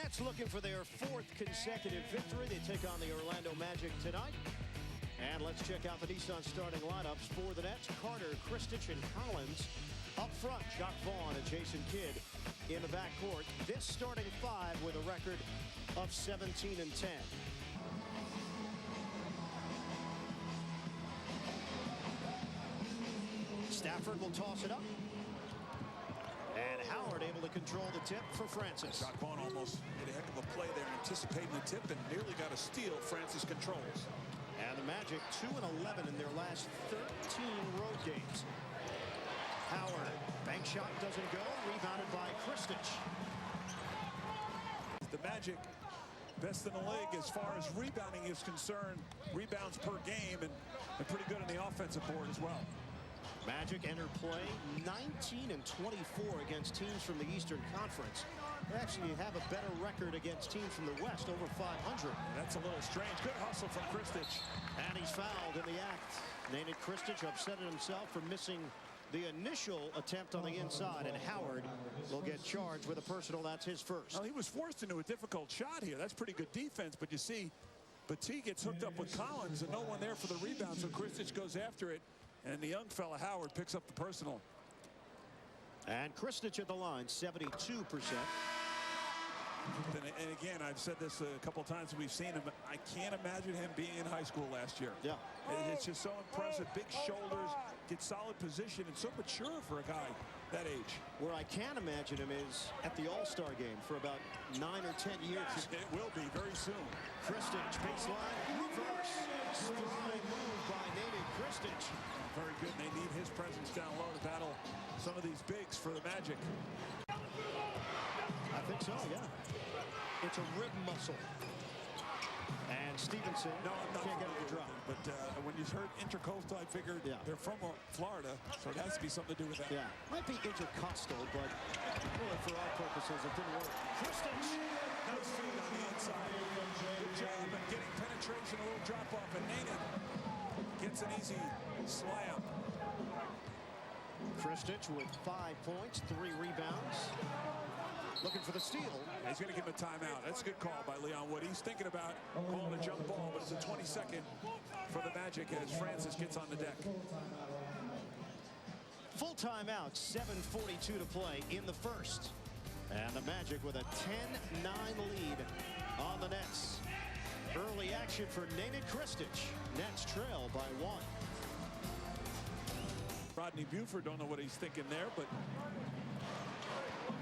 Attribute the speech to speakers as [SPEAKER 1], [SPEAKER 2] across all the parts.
[SPEAKER 1] Nets looking for their 4th consecutive victory. They take on the Orlando Magic tonight. And let's check out the Nissan starting lineups for the Nets. Carter, Krstic, and Collins up front. Jacque Vaughn and Jason Kidd in the backcourt. This starting 5 with a record of 17-10. Stafford will toss it up. And Howard able to control the tip for Francis.
[SPEAKER 2] Jacque Vaughn almost made a heck of a play there, anticipating the tip, and nearly got a steal. Francis controls.
[SPEAKER 1] And the Magic 2-11 in their last 13 road games. Howard, bank shot doesn't go, rebounded by Krstic.
[SPEAKER 2] The Magic best in the league as far as rebounding is concerned. Rebounds per game, and they're pretty good on the offensive board as well.
[SPEAKER 1] Magic enter play 19-24 against teams from the Eastern Conference. They actually have a better record against teams from the West, over 500.
[SPEAKER 2] That's a little strange. Good hustle from Krstic.
[SPEAKER 1] And he's fouled in the act. Nenad Krstic upset at himself for missing the initial attempt on the inside, and Howard will get charged with a personal. That's his first.
[SPEAKER 2] Well, he was forced into a difficult shot here. That's pretty good defense, but you see, Batie gets hooked up with Collins and no one there for the rebound, so Krstic goes after it. And the young fella Howard picks up the personal.
[SPEAKER 1] And Krstic at the line, 72%.
[SPEAKER 2] And again, I've said this a couple times. We've seen him. I can't imagine him being in high school last year.
[SPEAKER 1] Yeah,
[SPEAKER 2] it's just so impressive. Big shoulders, gets solid position, and so mature for a guy that age.
[SPEAKER 1] Where I can imagine him is at the All-Star game for about 9 or 10 years.
[SPEAKER 2] It will be very soon.
[SPEAKER 1] Krstic, baseline, reverse, stride move by Nenad Krstic.
[SPEAKER 2] Very good. And they need his presence down low to battle some of these bigs for the Magic.
[SPEAKER 1] I think so, yeah. It's a rib muscle. And Stevenson can't get it to drop.
[SPEAKER 2] But when you heard intercoastal, I figured they're from Florida, so it has to be something to do with that.
[SPEAKER 1] Yeah, might be intercostal, but really for our purposes, it didn't work. Krstic,
[SPEAKER 2] nice feed on the inside. Good job at getting penetration, a little drop off, and Nenad gets an easy slam.
[SPEAKER 1] Krstic with 5 points, 3 rebounds. Looking for the steal.
[SPEAKER 2] He's going to give him a timeout. That's a good call by Leon Wood. He's thinking about calling a jump ball, but it's a 20-second for the Magic as Francis gets on the deck.
[SPEAKER 1] Full timeout, 7:42 to play in the first. And the Magic with a 10-9 lead on the Nets. Early action for Nenad Krstic. Nets trail by 1.
[SPEAKER 2] Rodney Buford, don't know what he's thinking there, but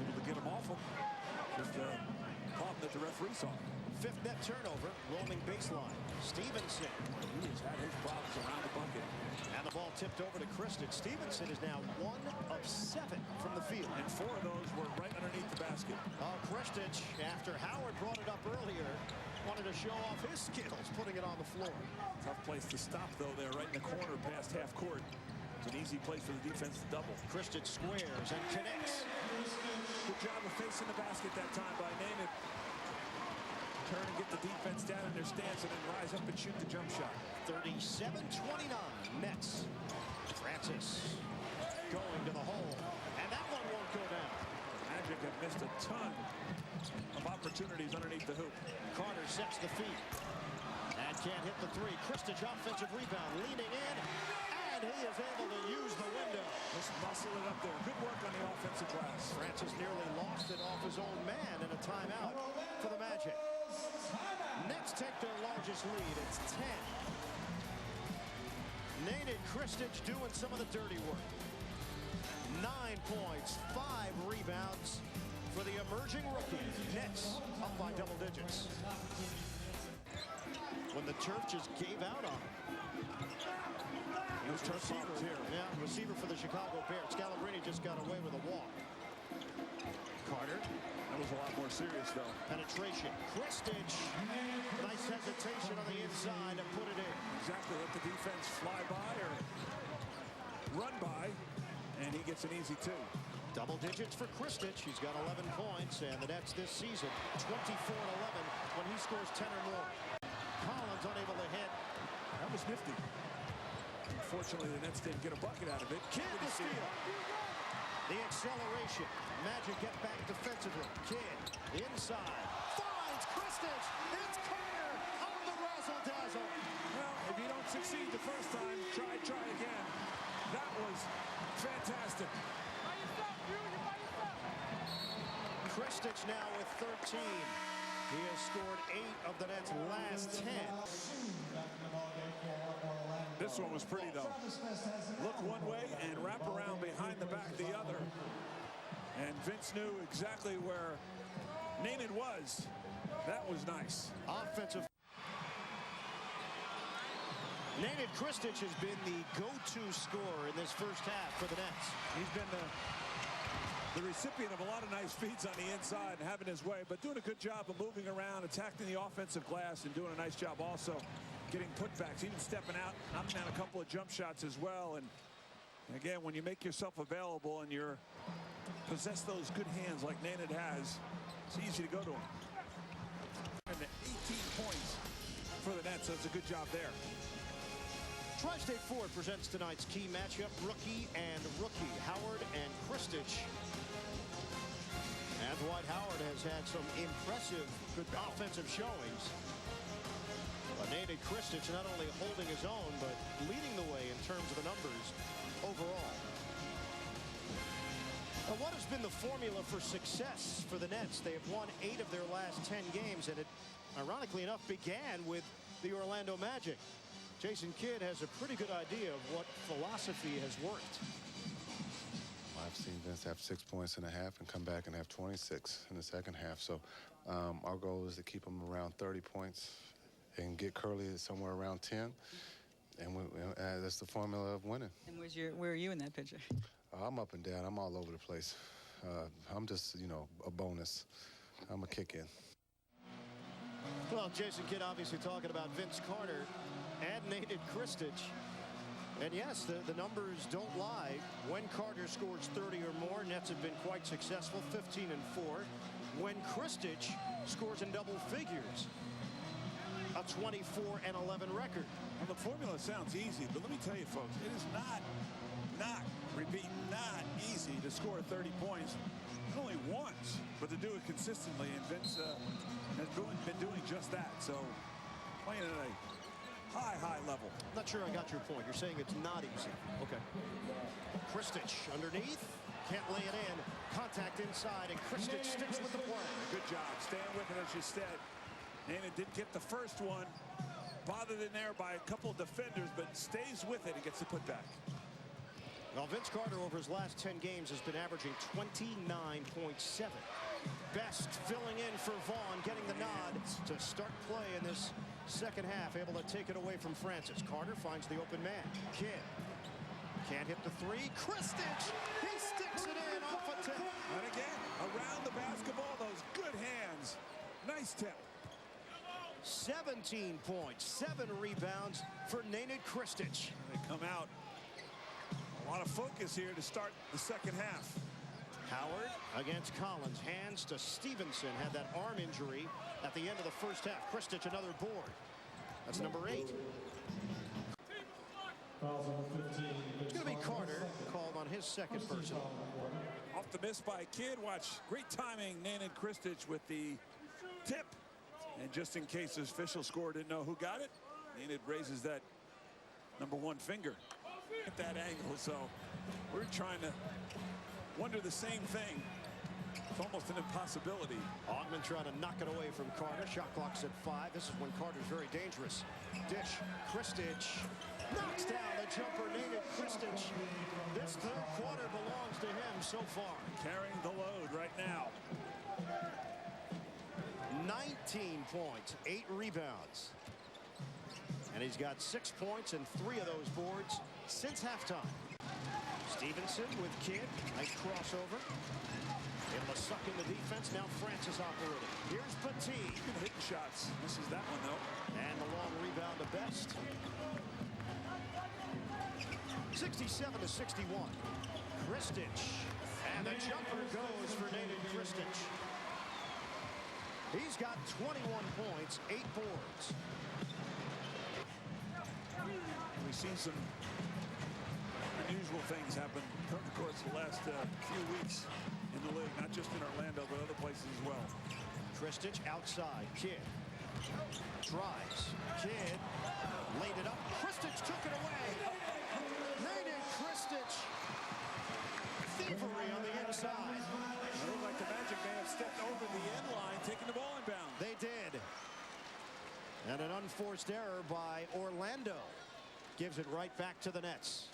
[SPEAKER 2] able to get him off him. Just a problem that the referee saw.
[SPEAKER 1] 5th net turnover, rolling baseline. Stevenson.
[SPEAKER 2] He has had his problems around the bucket.
[SPEAKER 1] And the ball tipped over to Krstic. Stevenson is now 1 of 7 from the field.
[SPEAKER 2] And 4 of those were right underneath the basket.
[SPEAKER 1] Oh, Krstic, after Howard brought it up earlier, wanted to show off his skills, putting it on the floor.
[SPEAKER 2] Tough place to stop, though, there, right in the corner past half court. It's an easy place for the defense to double.
[SPEAKER 1] Krstic squares and connects.
[SPEAKER 2] Good job of facing the basket that time by Nenad. Turn and get the defense down in their stance and then rise up and shoot the jump shot.
[SPEAKER 1] 37-29 Nets. Francis going to the hole. And that one won't go down.
[SPEAKER 2] Magic have missed a ton of opportunities underneath the hoop.
[SPEAKER 1] Carter sets the feet. And can't hit the 3. Krstic offensive rebound, leaning in. And he is able to use the window.
[SPEAKER 2] Just muscle it up there. Good work on the offensive glass.
[SPEAKER 1] Francis nearly lost it off his own man in a timeout for the Magic. Nets take their largest lead. It's 10. Nenad Krstic doing some of the dirty work. 9 points, 5 rebounds for the emerging rookie. Nets up by double digits. When the turf just gave out on him. Receiver here. Yeah, receiver for the Chicago Bears. Scalabrine just got away with a walk. Carter.
[SPEAKER 2] That was a lot more serious, though.
[SPEAKER 1] Penetration. Krstic. Nice hesitation on the inside and put it in.
[SPEAKER 2] Exactly. Let the defense fly by or run by, and he gets an easy 2.
[SPEAKER 1] Double digits for Krstic. He's got 11 points, and the Nets this season 24-11 when he scores 10 or more. Collins unable to hit.
[SPEAKER 2] That was nifty. Unfortunately, the Nets didn't get a bucket out of it.
[SPEAKER 1] Kidd the steal. The acceleration. Magic get back defensively. of room. Kidd inside. Finds Krstic. It's Carter on the razzle-dazzle.
[SPEAKER 2] Well, if you don't succeed the first time, try again. That was fantastic.
[SPEAKER 1] Krstic now with 13. He has scored 8 of the Nets' last 10.
[SPEAKER 2] This one was pretty, though. Look one way and wrap around behind the back the other. And Vince knew exactly where Nenad was. That was nice.
[SPEAKER 1] Offensive. Nenad Krstic has been the go-to scorer in this first half for the Nets.
[SPEAKER 2] He's been the recipient of a lot of nice feeds on the inside and having his way, but doing a good job of moving around, attacking the offensive glass, and doing a nice job also getting putbacks, even stepping out, knocking down a couple of jump shots as well. And again, when you make yourself available and you're possess those good hands like Nenad has, it's easy to go to him. And the 18 points for the Nets, so it's a good job there.
[SPEAKER 1] Tri-State Ford presents tonight's key matchup, rookie and rookie, Howard and Krstic. And Dwight Howard has had some impressive offensive showings. But Nenad Krstic not only holding his own, but leading the way in terms of the numbers overall. Now, what has been the formula for success for the Nets? They have won 8 of their last 10 games, and it, ironically enough, began with the Orlando Magic. Jason Kidd has a pretty good idea of what philosophy has worked.
[SPEAKER 3] I've seen Vince have 6 points in a half and come back and have 26 in the second half. So our goal is to keep him around 30 points and get Curly somewhere around 10. And that's the formula of winning.
[SPEAKER 4] And where are you in that picture?
[SPEAKER 3] I'm up and down. I'm all over the place. I'm just, you know, a bonus. I'm a kick in.
[SPEAKER 1] Well, Jason Kidd obviously talking about Vince Carter and Nenad Krstic. And yes, the numbers don't lie. When Carter scores 30 or more, Nets have been quite successful, 15 and 4. When Krstic scores in double figures, a 24 and 11 record.
[SPEAKER 2] Well, the formula sounds easy, but let me tell you, folks, it is not easy to score 30 points. Not only once, but to do it consistently. And Vince has been doing just that. So playing at a high level.
[SPEAKER 1] Not sure I got your point. You're saying it's not easy. Okay. Krstic underneath. Can't lay it in. Contact inside, and Krstic sticks with the play.
[SPEAKER 2] Good job. Staying with it as you said. Nenad did get the first one. Bothered in there by a couple of defenders, but stays with it and gets the putback.
[SPEAKER 1] Well, Vince Carter over his last 10 games has been averaging 29.7. Best filling in for Vaughn, getting the nod to start play in this second half, able to take it away from Francis. Carter finds the open man. Kidd can't hit the three. Krstic, he sticks it in off a tip.
[SPEAKER 2] And again, around the basketball, those good hands. Nice tip.
[SPEAKER 1] 17 points, 7 rebounds for Nenad Krstic.
[SPEAKER 2] They come out. A lot of focus here to start the second half.
[SPEAKER 1] Howard against Collins. Hands to Stevenson. Had that arm injury at the end of the first half. Krstic another board. That's number 8. It's going to be Carter called on his second person.
[SPEAKER 2] Off the miss by Kidd. Watch. Great timing, Nenad Krstic with the tip. And just in case his official score didn't know who got it, Nenad raises that number 1 finger at that angle. So we're trying to wonder the same thing. It's almost an impossibility.
[SPEAKER 1] Augman trying to knock it away from Carter. Shot clock's at 5. This is when Carter's very dangerous. Dish. Krstic knocks down the jumper. Nenad Krstic. This third quarter belongs to him so far.
[SPEAKER 2] Carrying the load right now.
[SPEAKER 1] 19 points, 8 rebounds. And he's got 6 points and 3 of those boards since halftime. Stevenson with Kidd. Nice crossover. Able to suck in the defense. Now Francis operating. Here's Petit.
[SPEAKER 2] Good hitting shots. Misses that one, though.
[SPEAKER 1] And the long rebound to Best. 67 to 61. Krstic. And the jumper goes for Nenad Krstic. He's got 21 points, 8 boards.
[SPEAKER 2] We've seen some unusual things happen over the course of the last few weeks in the league, not just in Orlando, but other places.
[SPEAKER 1] Krstic outside. Kidd tries. Kidd laid it up. Krstic took it away. Nenad Krstic. Thievery on the inside.
[SPEAKER 2] It looked like the Magic may have stepped over the end line, taking the ball inbound.
[SPEAKER 1] They did. And an unforced error by Orlando gives it right back to the Nets.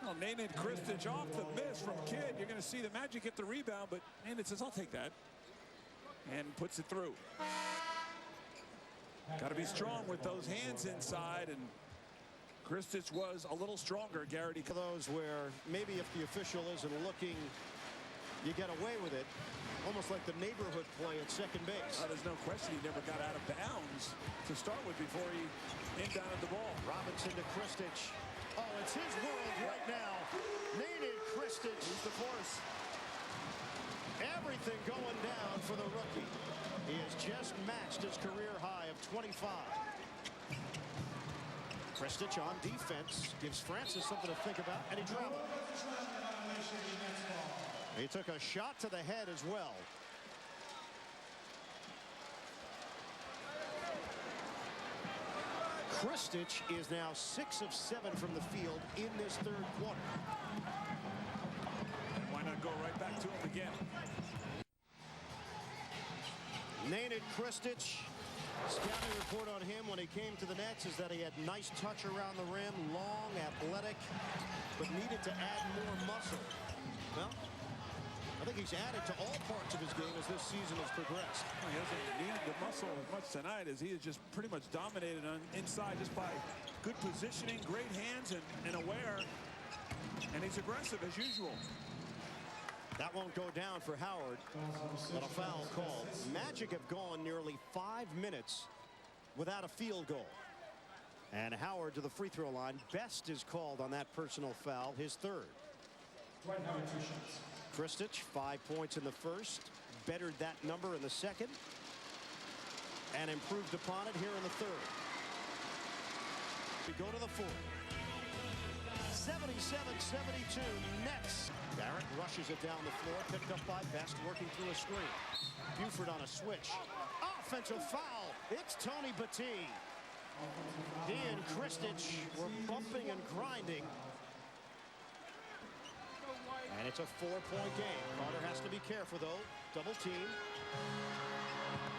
[SPEAKER 2] Well, Nenad Krstic off the miss from Kidd. You're going to see the Magic get the rebound, but Nenad says, I'll take that. And puts it through. Got to be strong with those hands inside, and Krstic was a little stronger, Garrity.
[SPEAKER 1] Those where maybe if the official isn't looking, you get away with it. Almost like the neighborhood play at second base.
[SPEAKER 2] There's no question he never got out of bounds to start with before he inbounded the ball.
[SPEAKER 1] Robinson to Krstic. Oh, it's his world right now. Nenad Krstic.
[SPEAKER 2] He's the force.
[SPEAKER 1] Everything going down for the rookie. He has just matched his career high of 25. Krstic on defense gives Francis something to think about, and he traveled. He took a shot to the head as well. Krstic is now 6 of 7 from the field in this third quarter.
[SPEAKER 2] And why not go right back to him again?
[SPEAKER 1] Nenad Krstic. Scouting report on him when he came to the Nets is that he had nice touch around the rim, long, athletic, but needed to add more muscle. Well, I think he's added to all parts of his game as this season has progressed.
[SPEAKER 2] Well, he hasn't needed the muscle as much tonight as he has just pretty much dominated on inside just by good positioning, great hands, and aware. And he's aggressive as usual.
[SPEAKER 1] That won't go down for Howard, but a foul called. Magic have gone nearly 5 minutes without a field goal. And Howard to the free throw line. Best is called on that personal foul, his third.
[SPEAKER 5] Right now, 2 shots.
[SPEAKER 1] Krstic, 5 points in the first, bettered that number in the second, and improved upon it here in the third. We go to the fourth. 77-72 Nets. Barrett rushes it down the floor, picked up by Best, working through a screen. Buford on a switch. Offensive foul. It's Tony Battie. He and Krstic were bumping and grinding. And it's a 4-point game. Carter has to be careful, though. Double team.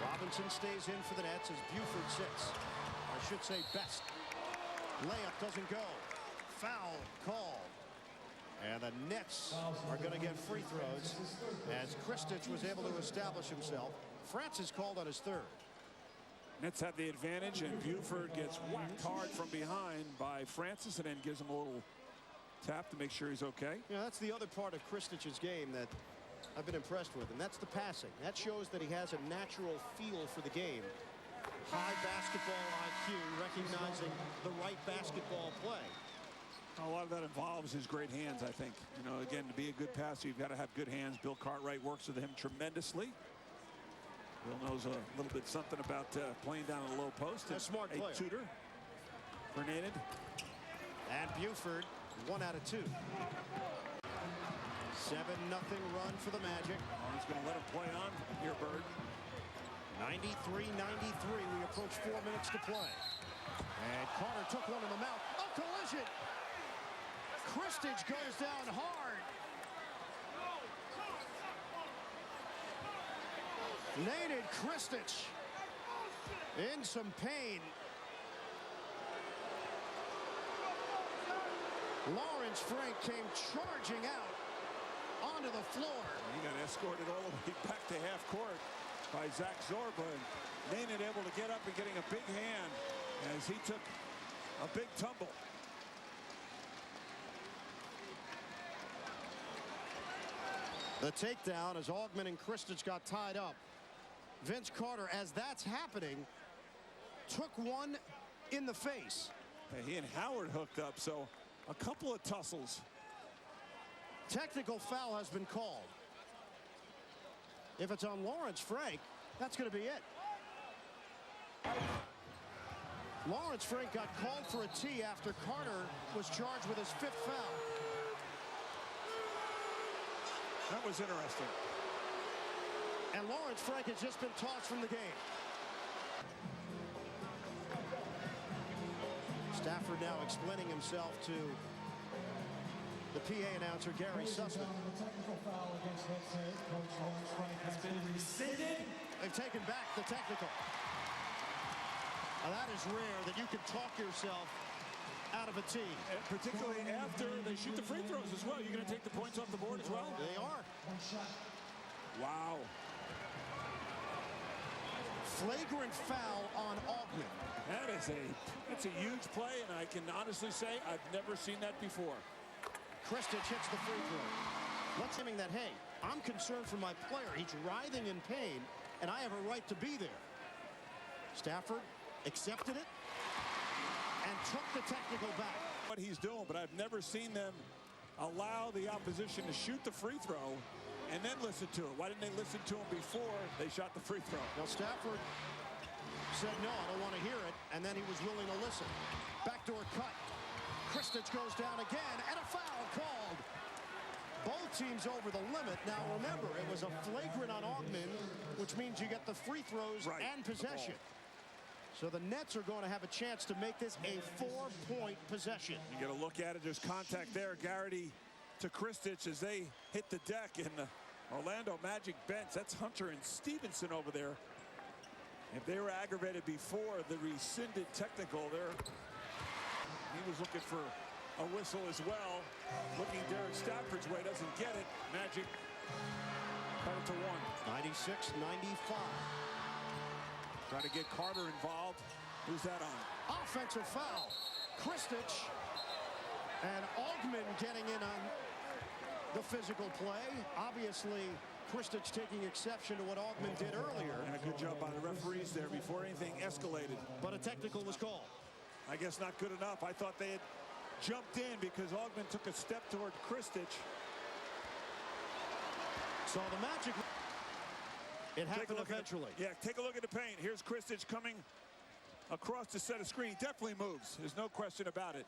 [SPEAKER 1] Robinson stays in for the Nets as Buford sits. I should say Best. Layup doesn't go. Foul call. And the Nets are going to get free throws as Krstic was able to establish himself. Francis called on his third.
[SPEAKER 2] Nets have the advantage, and Buford gets whacked hard from behind by Francis and then gives him a little tap to make sure he's okay.
[SPEAKER 1] Yeah, that's the other part of Kristic's game that I've been impressed with, and that's the passing. That shows that he has a natural feel for the game. High basketball IQ, recognizing the right basketball play.
[SPEAKER 2] A lot of that involves his great hands, I think. You know, again, to be a good passer, you've got to have good hands. Bill Cartwright works with him tremendously. Bill knows a little bit something about playing down a low post.
[SPEAKER 1] A smart player.
[SPEAKER 2] A tutor for Nenad.
[SPEAKER 1] And Buford, 1 out of 2. 7-0 run for the Magic.
[SPEAKER 2] Oh, he's going to let him play on here, Bird.
[SPEAKER 1] 93-93. We approach 4 minutes to play. And Carter took one in the mouth. A collision. Krstic goes down hard. Nenad Krstic in some pain. Lawrence Frank came charging out onto the floor.
[SPEAKER 2] He got escorted all the way back to half court by Zach Zorba. And Nenad able to get up and getting a big hand as he took a big tumble.
[SPEAKER 1] The takedown as Augman and Krstic got tied up. Vince Carter, as that's happening, took one in the face.
[SPEAKER 2] He and Howard hooked up, so a couple of tussles.
[SPEAKER 1] Technical foul has been called. If it's on Lawrence Frank, that's going to be it. Lawrence Frank got called for a tee after Carter was charged with his 5th foul.
[SPEAKER 2] That was interesting.
[SPEAKER 1] And Lawrence Frank has just been tossed from the game. Stafford now explaining himself to the PA announcer, Gary Sussman.
[SPEAKER 5] The technical foul against head coach Lawrence Frank has been rescinded.
[SPEAKER 1] They've taken back the technical. Now that is rare that you can talk yourself out of a team.
[SPEAKER 2] And particularly after they shoot the free throws as well. You're going to take the points off the board as well?
[SPEAKER 1] They are.
[SPEAKER 5] One shot.
[SPEAKER 2] Wow.
[SPEAKER 1] Flagrant foul on Augment.
[SPEAKER 2] That's a huge play, and I can honestly say I've never seen that before.
[SPEAKER 1] Krstic hits the free throw. Let's him that, hey, I'm concerned for my player. He's writhing in pain, and I have a right to be there. Stafford accepted it and took the technical back.
[SPEAKER 2] What he's doing, but I've never seen them allow the opposition to shoot the free throw and then listen to it. Why didn't they listen to him before they shot the free throw?
[SPEAKER 1] Well, Stafford said, no, I don't want to hear it, and then he was willing to listen. Backdoor cut. Krstic goes down again, and a foul called. Both teams over the limit. Now, remember, it was a flagrant on Augment, which means you get the free throws and possession. So the Nets are going to have a chance to make this a 4-point possession.
[SPEAKER 2] You get a look at it. There's contact there. Garrity to Krstic as they hit the deck in the Orlando Magic bench. That's Hunter and Stevenson over there. If they were aggravated before the rescinded technical there, he was looking for a whistle as well. Looking Derek Stafford's way, doesn't get it. Magic cut it to 1.
[SPEAKER 1] 96-95.
[SPEAKER 2] Trying to get Carter involved. Who's that on?
[SPEAKER 1] Offensive foul. Krstic and Augment getting in on the physical play. Obviously, Krstic taking exception to what Augment did earlier.
[SPEAKER 2] And a good job by the referees there before anything escalated.
[SPEAKER 1] But a technical was called.
[SPEAKER 2] I guess not good enough. I thought they had jumped in because Augment took a step toward Krstic.
[SPEAKER 1] So the Magic, it happened eventually.
[SPEAKER 2] Take a look at the paint. Here's Krstic coming across the set of screen. Definitely moves. There's no question about it.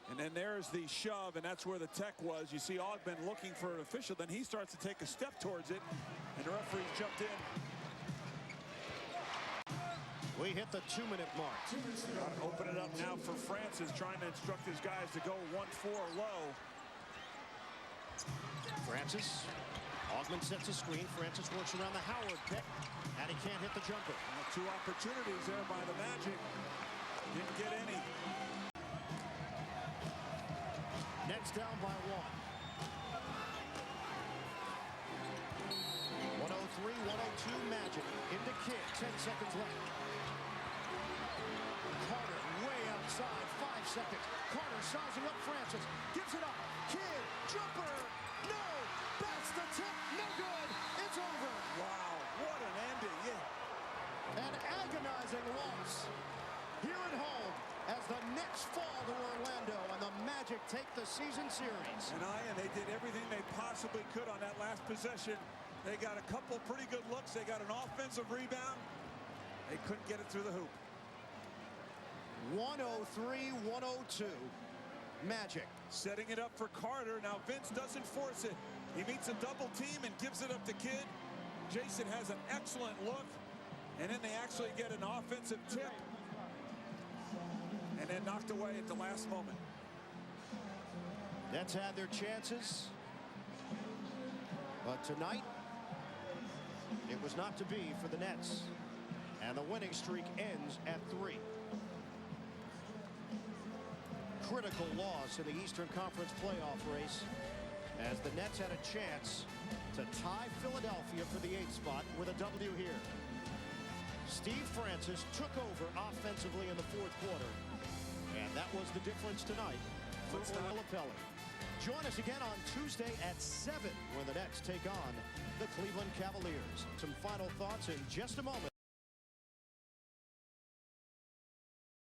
[SPEAKER 2] And then there's the shove, and that's where the tech was. You see Augment looking for an official. Then he starts to take a step towards it, and the referee jumped in.
[SPEAKER 1] We hit the 2-minute mark.
[SPEAKER 2] Open it up now for Francis, trying to instruct his guys to go 1-4 low.
[SPEAKER 1] Francis. Augment sets a screen. Francis works around the Howard pick, and he can't hit the jumper.
[SPEAKER 2] Well, 2 opportunities there by the Magic. Didn't get any.
[SPEAKER 1] Nets down by 1. 103-102 Magic. Into Kidd. 10 seconds left. Carter way outside. 5 seconds. Carter sizing up Francis. Gives it up. Kidd. Jumper. No. That's the tip. No good. It's over.
[SPEAKER 2] Wow. What an ending.
[SPEAKER 1] An agonizing loss here at home as the Nets fall to Orlando and the Magic take the season series.
[SPEAKER 2] And they did everything they possibly could on that last possession. They got a couple pretty good looks. They got an offensive rebound. They couldn't get it through the hoop.
[SPEAKER 1] 103-102. Magic.
[SPEAKER 2] Setting it up for Carter. Now Vince doesn't force it. He meets a double team and gives it up to Kidd. Jason has an excellent look. And then they actually get an offensive tip. And then knocked away at the last moment.
[SPEAKER 1] Nets had their chances. But tonight, it was not to be for the Nets. And the winning streak ends at 3. Critical loss in the Eastern Conference playoff race as the Nets had a chance to tie Philadelphia for the 8th spot with a W here. Steve Francis took over offensively in the 4th quarter. And that was the difference tonight for Filipelli. Join us again on Tuesday at 7 when the Nets take on the Cleveland Cavaliers. Some final thoughts in just a moment.